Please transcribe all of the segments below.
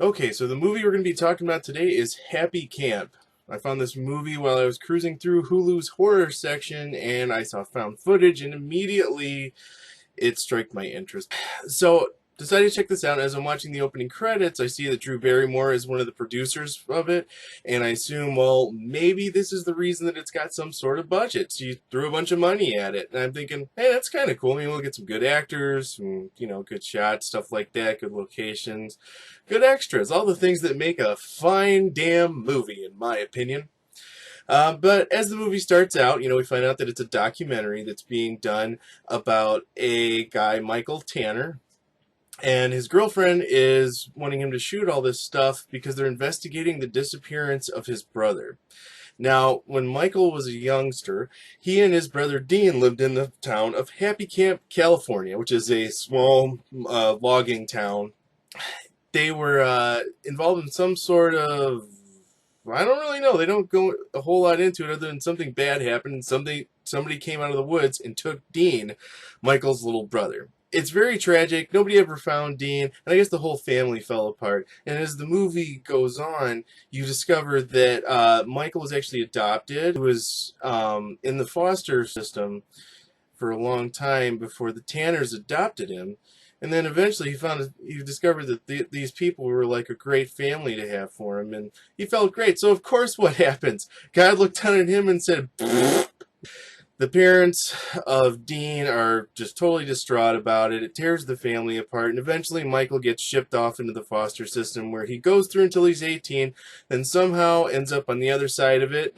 Okay, so the movie we're going to be talking about today is Happy Camp. I found this movie while I was cruising through Hulu's horror section and I saw found footage and immediately it struck my interest. So, decided to check this out. As I'm watching the opening credits, I see that Drew Barrymore is one of the producers of it, and I assume, well, maybe this is the reason that it's got some sort of budget. She threw a bunch of money at it, and I'm thinking, hey, that's kind of cool. Maybe we'll get some good actors, some, good shots, stuff like that, good locations, good extras, all the things that make a fine damn movie, in my opinion. But as the movie starts out, we find out that it's a documentary that's being done about a guy, Michael Tanner, and his girlfriend is wanting him to shoot all this stuff because they're investigating the disappearance of his brother. Now, when Michael was a youngster, he and his brother Dean lived in the town of Happy Camp, California, which is a small logging town. They were involved in some sort of, I don't really know. They don't go a whole lot into it other than something bad happened and somebody came out of the woods and took Dean, Michael's little brother. It's very tragic. Nobody ever found Dean, and I guess the whole family fell apart. And as the movie goes on, you discover that Michael was actually adopted. He was in the foster system for a long time before the Tanners adopted him. And then eventually he discovered that these people were like a great family to have for him, and he felt great. So of course, what happens? God looked down at him and said, the parents of Dean are just totally distraught about it. It tears the family apart, and eventually Michael gets shipped off into the foster system where he goes through until he's 18, then somehow ends up on the other side of it.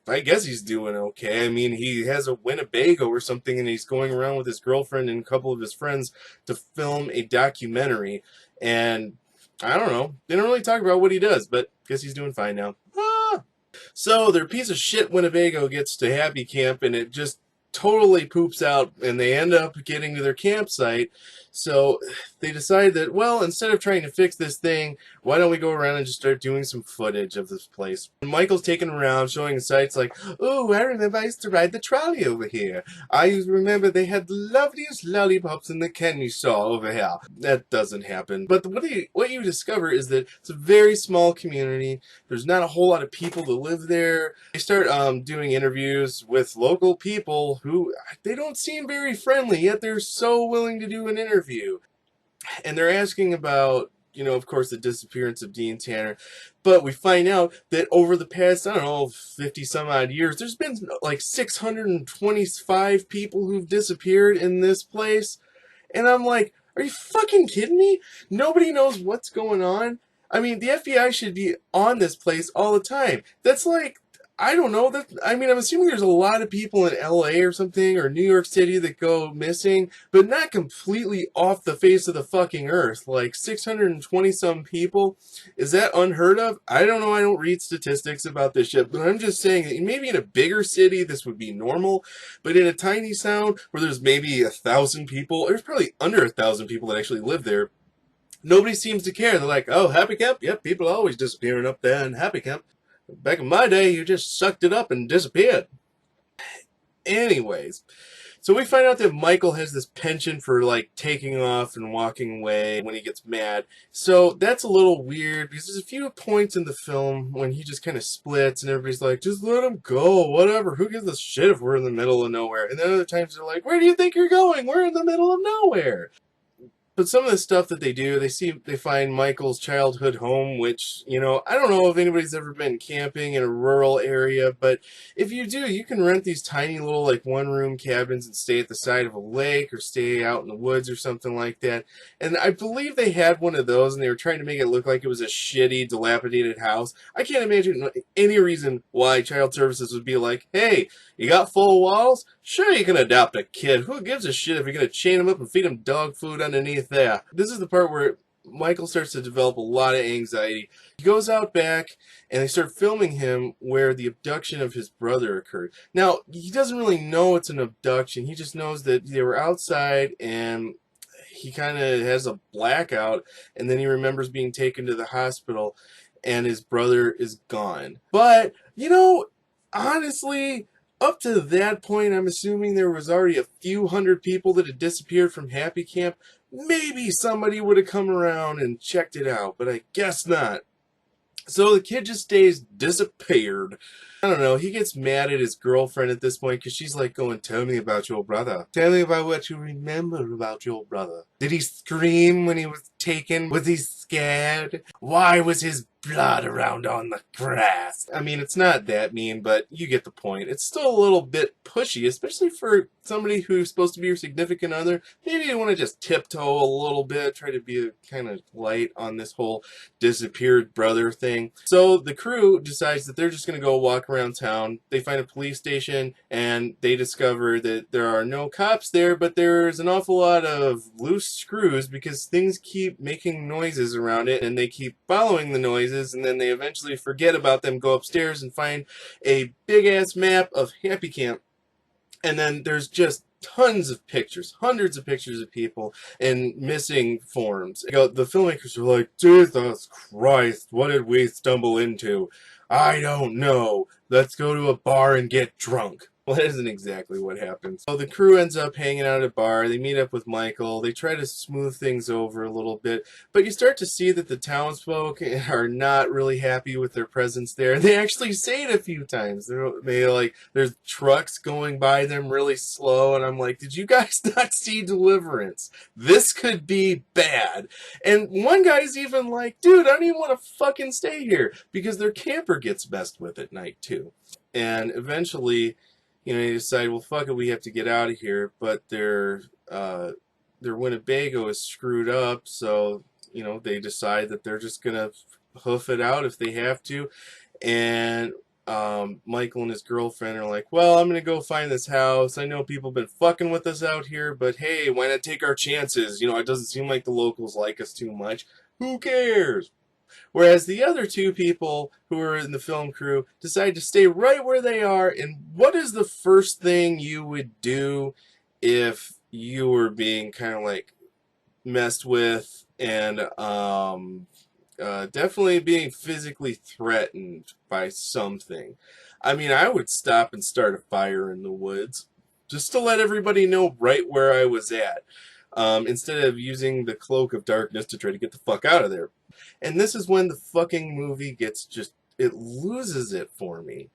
I guess he's doing okay. I mean, he has a Winnebago or something, and he's going around with his girlfriend and a couple of his friends to film a documentary, and I don't know. They don't really talk about what he does, but I guess he's doing fine now. So their piece of shit Winnebago gets to Happy Camp and it just totally poops out and they end up getting to their campsite. So they decide that, well, instead of trying to fix this thing, why don't we go around and just start doing some footage of this place? And Michael's taking around showing sites like, oh, I remember I used to ride the trolley over here. I used to remember they had the loveliest lollipops in the candy store over here. That doesn't happen. But what you discover is that it's a very small community. There's not a whole lot of people that live there. They start doing interviews with local people who they don't seem very friendly, yet they're so willing to do an interview. And they're asking about, of course, the disappearance of Dean Tanner. But we find out that over the past, I don't know, 50 some odd years, there's been like 625 people who've disappeared in this place. And I'm like, are you fucking kidding me? Nobody knows what's going on. I mean, the FBI should be on this place all the time. That's like, I don't know. I'm assuming there's a lot of people in LA or something, or New York City that go missing, but not completely off the face of the fucking earth. Like 620 some people. Is that unheard of? I don't know. I don't read statistics about this shit, but I'm just saying that maybe in a bigger city this would be normal, but in a tiny town where there's maybe 1,000 people, there's probably under 1,000 people that actually live there. Nobody seems to care. They're like, oh, Happy Camp? Yep, people are always disappearing up there in Happy Camp. Back in my day, you just sucked it up and disappeared. Anyways, so we find out that Michael has this penchant for like taking off and walking away when he gets mad. So that's a little weird because there's a few points in the film when he just kind of splits and everybody's like, just let him go, whatever. Who gives a shit if we're in the middle of nowhere? And then other times they're like, where do you think you're going? We're in the middle of nowhere. But some of the stuff that they do, they find Michael's childhood home, which, I don't know if anybody's ever been camping in a rural area, but if you do, you can rent these tiny little, like, one-room cabins and stay at the side of a lake or stay out in the woods or something like that. And I believe they had one of those, and they were trying to make it look like it was a shitty, dilapidated house. I can't imagine any reason why Child Services would be like, hey, you got full walls? Sure, you can adopt a kid. Who gives a shit if you're going to chain him up and feed him dog food underneath there? This is the part where Michael starts to develop a lot of anxiety. He goes out back, and they start filming him where the abduction of his brother occurred. Now, he doesn't really know it's an abduction. He just knows that they were outside, and he kind of has a blackout, and then he remembers being taken to the hospital, and his brother is gone. But, honestly, up to that point, I'm assuming there was already a few hundred people that had disappeared from Happy Camp. maybe somebody would have come around and checked it out, but I guess not. So the kid just stays disappeared. I don't know, he gets mad at his girlfriend at this point because she's like going, tell me about your brother. Tell me about what you remember about your brother. Did he scream when he was taken? Was he scared? Why was his blood around on the grass? I mean, it's not that mean, but you get the point. It's still a little bit pushy, especially for somebody who's supposed to be your significant other. Maybe you want to just tiptoe a little bit, try to be kind of light on this whole disappeared brother thing. So the crew decides that they're just going to go walk around town. They find a police station and they discover that there are no cops there, but there's an awful lot of loose screws because things keep making noises around it and they keep following the noises, and then they eventually forget about them, go upstairs and find a big ass map of Happy Camp. And then there's just tons of pictures, hundreds of pictures of people in missing forms. The filmmakers are like, Jesus Christ, what did we stumble into? I don't know. Let's go to a bar and get drunk. Well, that isn't exactly what happens. So the crew ends up hanging out at a bar. They meet up with Michael. They try to smooth things over a little bit. But you start to see that the townsfolk are not really happy with their presence there. They actually say it a few times. There's trucks going by them really slow. And I'm like, did you guys not see Deliverance? This could be bad. And one guy's even like, dude, I don't even want to fucking stay here. Because their camper gets messed with at night too. And eventually, they decide, well, fuck it, we have to get out of here. But their Winnebago is screwed up, so they decide that they're just gonna hoof it out if they have to. And Michael and his girlfriend are like, well, I'm gonna go find this house. I know people have been fucking with us out here, but hey, why not take our chances? It doesn't seem like the locals like us too much. Who cares? Whereas the other two people who are in the film crew decide to stay right where they are. And what is the first thing you would do if you were being kind of like messed with and definitely being physically threatened by something? I mean, I would stop and start a fire in the woods just to let everybody know right where I was at. Instead of using the cloak of darkness to try to get the fuck out of there. And this is when the fucking movie it loses it for me.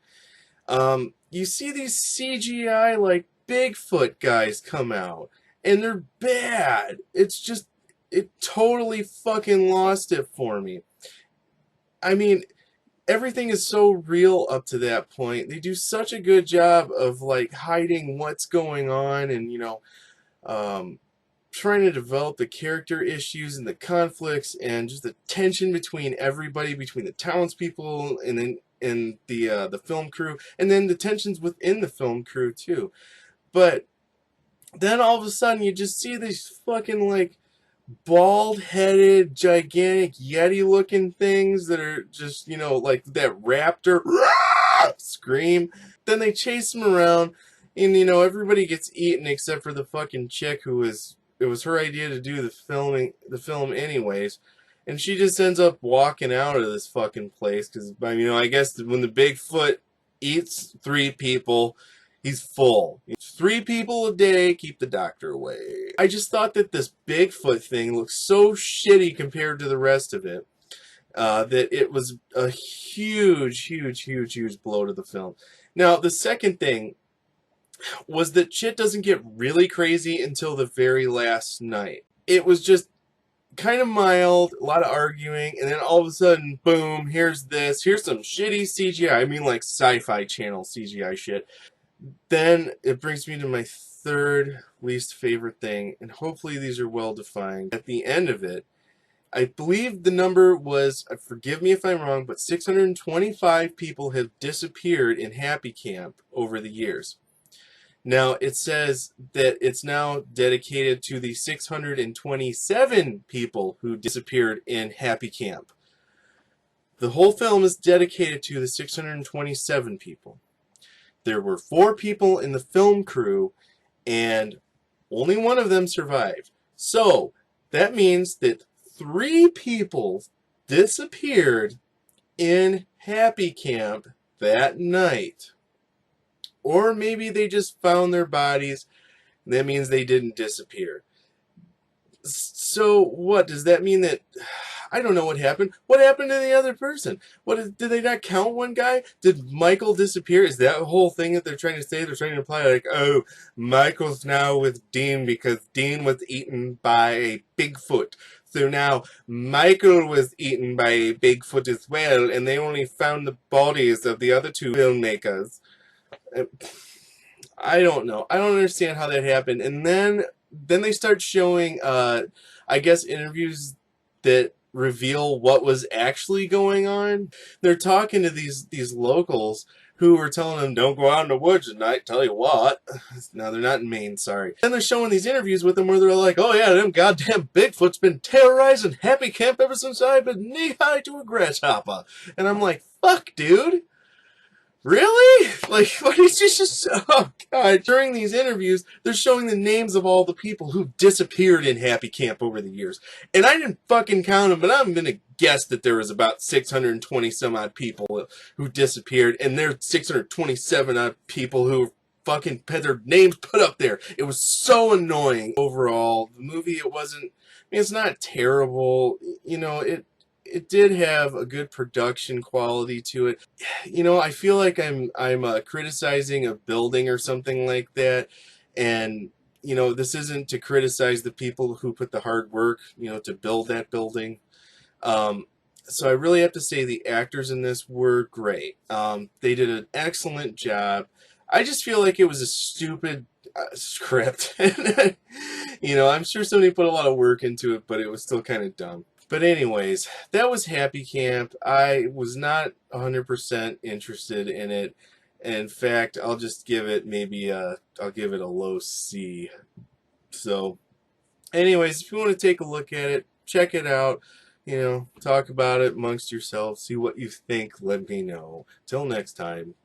You see these CGI, like, Bigfoot guys come out, and they're bad. It totally fucking lost it for me. I mean, everything is so real up to that point. They do such a good job of, like, hiding what's going on and, trying to develop the character issues and the conflicts and just the tension between everybody, between the townspeople and the film crew, and then the tensions within the film crew too. But then all of a sudden you just see these fucking like bald-headed, gigantic Yeti-looking things that are just, like that raptor scream. Then they chase them around, and everybody gets eaten except for the fucking chick it was her idea to do the film anyways, and she just ends up walking out of this fucking place because, I guess when the Bigfoot eats 3 people, he's full. 3 people a day, keep the doctor away. I just thought that this Bigfoot thing looked so shitty compared to the rest of it, that it was a huge blow to the film. Now, the second thing was that shit doesn't get really crazy until the very last night. It was just kind of mild, a lot of arguing, and then all of a sudden, boom, here's some shitty CGI. I mean, like Sci-Fi Channel CGI shit. Then it brings me to my third least favorite thing, and hopefully these are well defined. At the end of it, I believe the number was, forgive me if I'm wrong, but 625 people have disappeared in Happy Camp over the years. Now, it says that it's now dedicated to the 627 people who disappeared in Happy Camp. The whole film is dedicated to the 627 people. There were 4 people in the film crew, and only one of them survived. So, that means that 3 people disappeared in Happy Camp that night. Or maybe they just found their bodies. That means they didn't disappear. So what does that mean? That I don't know what happened. What happened to the other person? Did they not count one guy? Did Michael disappear? Is that the whole thing that they're trying to say? They're trying to imply like, oh, Michael's now with Dean because Dean was eaten by a Bigfoot. So now Michael was eaten by a Bigfoot as well, and they only found the bodies of the other two filmmakers. Uh, I don't know. I don't understand how that happened. And then they start showing I guess interviews that reveal what was actually going on. They're talking to these locals who were telling them don't go out in the woods at night. Tell you what. No, they're not in Maine, sorry. Then they're showing these interviews with them where they're like, oh yeah, them goddamn Bigfoot's been terrorizing Happy Camp ever since I've been knee-high to a grasshopper. And I'm like, fuck, dude. Really? Like, what is this just, oh god. During these interviews, they're showing the names of all the people who disappeared in Happy Camp over the years. And I didn't fucking count them, but I'm gonna guess that there was about 620 some odd people who disappeared, and there's 627 odd people who fucking had their names put up there. It was so annoying. Overall, the movie, it wasn't, I mean, it's not terrible. You know, it did have a good production quality to it. You know, I feel like I'm criticizing a building or something like that, and you know, this isn't to criticize the people who put the hard work, you know, to build that building. Um, so I really have to say the actors in this were great. They did an excellent job. I just feel like it was a stupid script. You know, I'm sure somebody put a lot of work into it, but it was still kind of dumb. But anyways, that was Happy Camp. I was not 100% interested in it. In fact, I'll just give it maybe I'll give it a low C. So, anyways, if you want to take a look at it, check it out. You know, talk about it amongst yourselves, see what you think, let me know. Till next time.